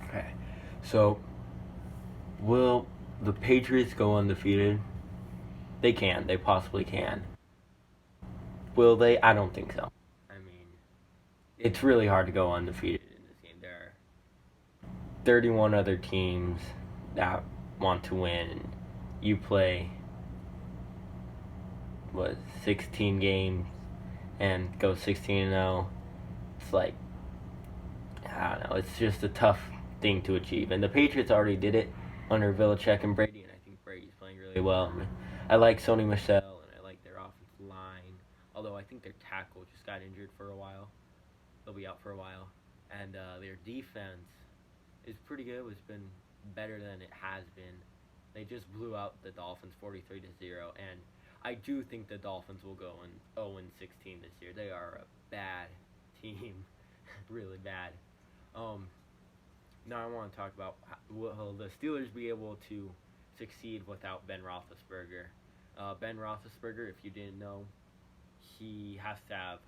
Okay. So, will the Patriots go undefeated? They can. They possibly can. Will they? I don't think so. I mean, it's really hard to go undefeated in this game. There are 31 other teams that want to win, and you play, what, 16 games and go 16-0. It's like, I don't know. It's just a tough thing to achieve. And the Patriots already did it under Belichick and Brady, and I think Brady's playing really well. I like Sony Michel, and I like their offensive line. Although I think their tackle just got injured for a while. They'll be out for a while. And their defense is pretty good. It's been better than it has been. They just blew out the Dolphins 43-0, and I do think the Dolphins will go in 0-16 this year. They are a bad team, really bad. Now I want to talk about will the Steelers be able to succeed without Ben Roethlisberger? Ben Roethlisberger, if you didn't know, he has to have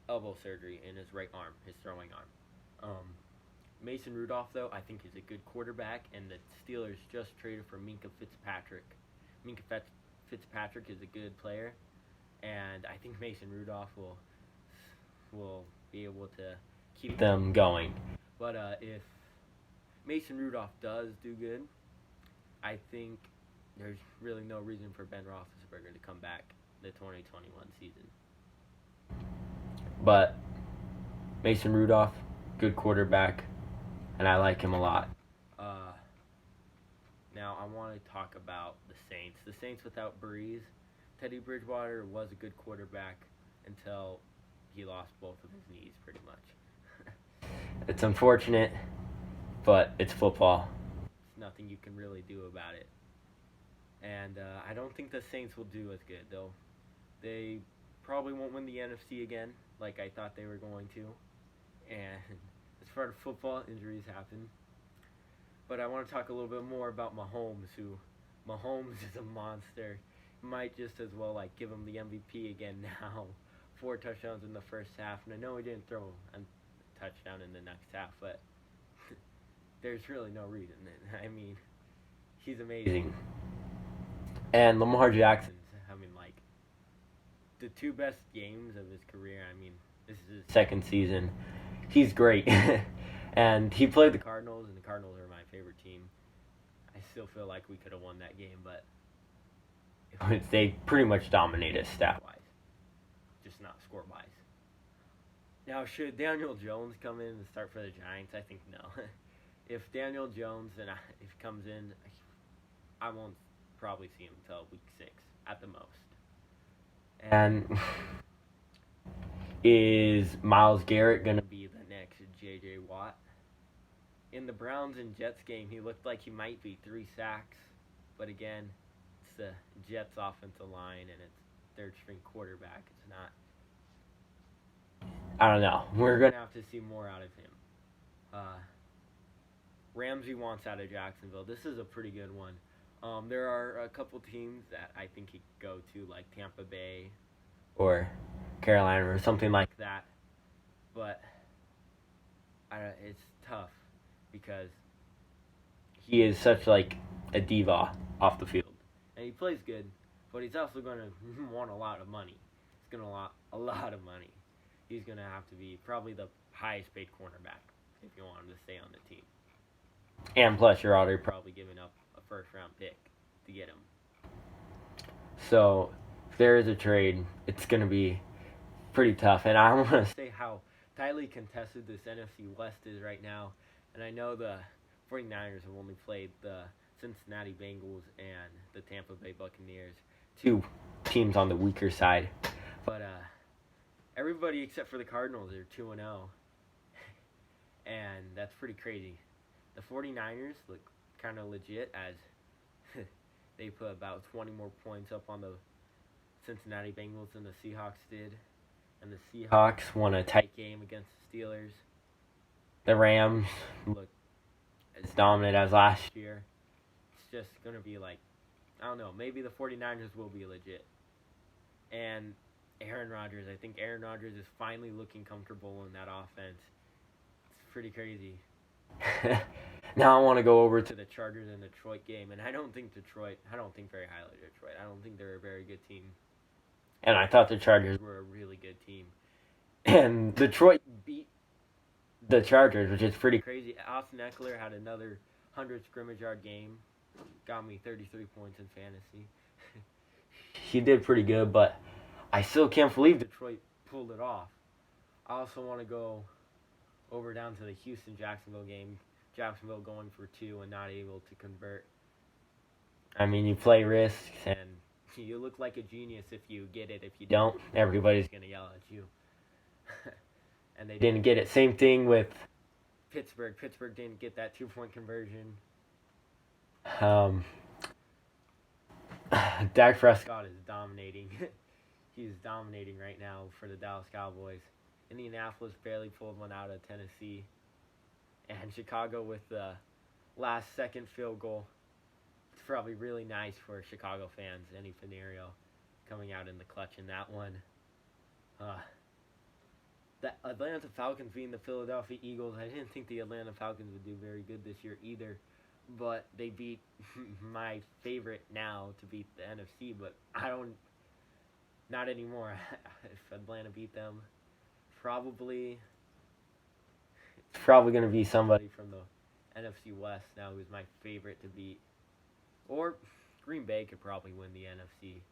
elbow surgery in his right arm, his throwing arm. Mason Rudolph, though, I think is a good quarterback, and the Steelers just traded for Minka Fitzpatrick. Minka Fitzpatrick is a good player, and I think Mason Rudolph will be able to keep them going. But if Mason Rudolph does do good, I think there's really no reason for Ben Roethlisberger to come back the 2021 season. But Mason Rudolph, good quarterback, and I like him a lot. Now I want to talk about the Saints. The Saints without Breeze. Teddy Bridgewater was a good quarterback until he lost both of his knees, pretty much. It's unfortunate, but it's football. There's nothing you can really do about it. And I don't think the Saints will do as good, though. They probably won't win the NFC again, like I thought they were going to. And as far as football, injuries happen. But I want to talk a little bit more about Mahomes, Mahomes is a monster. Might just as well give him the MVP again now. 4 touchdowns in the first half, and I know he didn't throw a touchdown in the next half, but there's really no reason. I mean, he's amazing. And Lamar Jackson, the 2 best games of his career. This is his second season. He's great. And he played the Cardinals, and the Cardinals are my favorite team. I still feel like we could have won that game, but they pretty much dominated stat-wise, just not score-wise. Now, should Daniel Jones come in and start for the Giants? I think no. If Daniel Jones if he comes in, I won't probably see him until week 6 at the most. And is Myles Garrett going to be the next J.J. Watt? In the Browns and Jets game, he looked like he might be 3 sacks. But again, it's the Jets offensive line and it's third-string quarterback. It's not... I don't know. We're going to have to see more out of him. Ramsey wants out of Jacksonville. This is a pretty good one. There are a couple teams that I think he could go to, like Tampa Bay or Carolina or something like that. But it's tough because he is such a diva off the field. And he plays good, but he's also going to want a lot of money. He's going to want a lot of money. He's going to have to be probably the highest paid cornerback if you want him to stay on the team. And plus, you're already probably giving up a first-round pick to get him. So, if there is a trade, it's going to be pretty tough. And I want to say how tightly contested this NFC West is right now. And I know the 49ers have only played the Cincinnati Bengals and the Tampa Bay Buccaneers, 2 teams on the weaker side. But everybody except for the Cardinals are 2-0. And that's pretty crazy. The 49ers look kind of legit as they put about 20 more points up on the Cincinnati Bengals than the Seahawks did. And the Seahawks won a tight game against the Steelers. The Rams look as dominant as last year. It's just going to be I don't know, maybe the 49ers will be legit. And Aaron Rodgers, I think Aaron Rodgers is finally looking comfortable in that offense. It's pretty crazy. Now I want to go over to the Chargers and Detroit game, and I don't think very highly of Detroit. I don't think they're a very good team. And I thought the Chargers were a really good team. And Detroit beat the Chargers, which is pretty crazy. Austin Eckler had another 100 scrimmage yard game. Got me 33 points in fantasy. He did pretty good, but I still can't believe Detroit pulled it off. I also want to go over down to the Houston-Jacksonville game. Jacksonville going for 2 and not able to convert. I mean, you play risks, and you look like a genius if you get it. If you don't, everybody's going to yell at you. And they didn't get it. Same thing with Pittsburgh. Pittsburgh didn't get that 2-point conversion. Dak Prescott is dominating. He's dominating right now for the Dallas Cowboys. Indianapolis barely pulled one out of Tennessee. And Chicago with the last-second field goal. It's probably really nice for Chicago fans, any scenario, coming out in the clutch in that one. The Atlanta Falcons beating the Philadelphia Eagles. I didn't think the Atlanta Falcons would do very good this year either. But they beat my favorite now to beat the NFC. But not anymore. If Atlanta beat them, it's probably going to be somebody from the NFC West now who's my favorite to beat. Or Green Bay could probably win the NFC.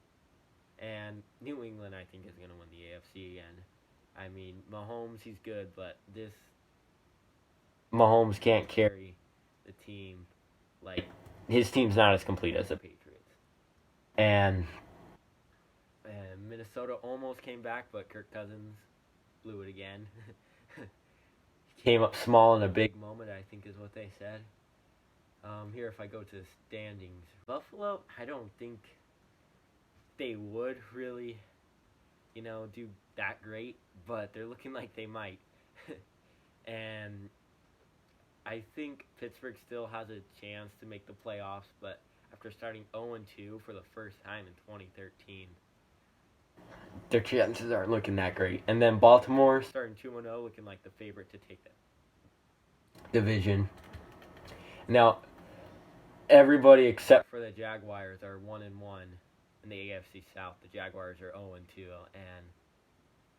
And New England, I think, is going to win the AFC again. I mean, Mahomes, he's good, but Mahomes can't carry the team. Like, his team's not as complete as the Patriots. And Minnesota almost came back, but Kirk Cousins blew it again. Came up small in a big moment, I think is what they said. Here, if I go to the standings, Buffalo, I don't think they would really, do that great, but they're looking like they might. And I think Pittsburgh still has a chance to make the playoffs, but after starting 0-2 for the first time in 2013, their chances aren't looking that great. And then Baltimore starting 2-0, looking like the favorite to take that division. Now, everybody except for the Jaguars are 1-1 in the AFC South. The Jaguars are 0-2, and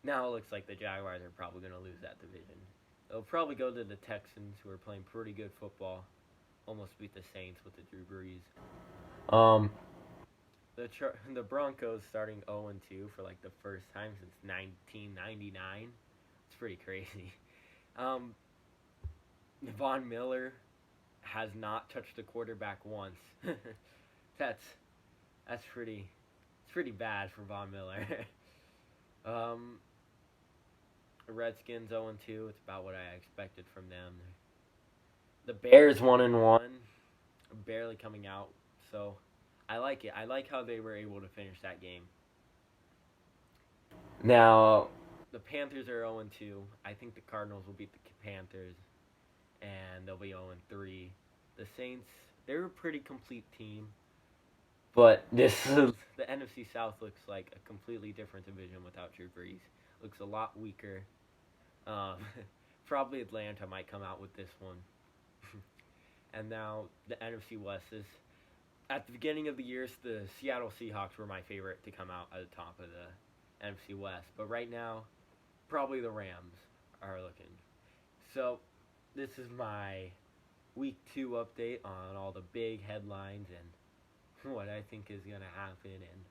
now it looks like the Jaguars are probably going to lose that division. They'll probably go to the Texans, who are playing pretty good football. Almost beat the Saints with the Drew Brees. The Broncos starting 0-2 for like the first time since 1999. It's pretty crazy. Von Miller has not touched the quarterback once. That's pretty bad for Von Miller. Redskins 0-2. It's about what I expected from them. The Bears 1-1, barely coming out. So I like it. I like how they were able to finish that game. Now, the Panthers are 0-2. I think the Cardinals will beat the Panthers, and they'll be 0-3. The Saints, they're a pretty complete team, but the NFC South looks like a completely different division without Drew Brees. Looks a lot weaker. Probably Atlanta might come out with this one. And now the NFC West is, at the beginning of the year, the Seattle Seahawks were my favorite to come out at the top of the NFC West. But right now, probably the Rams are looking. So this is my Week 2 update on all the big headlines and what I think is going to happen and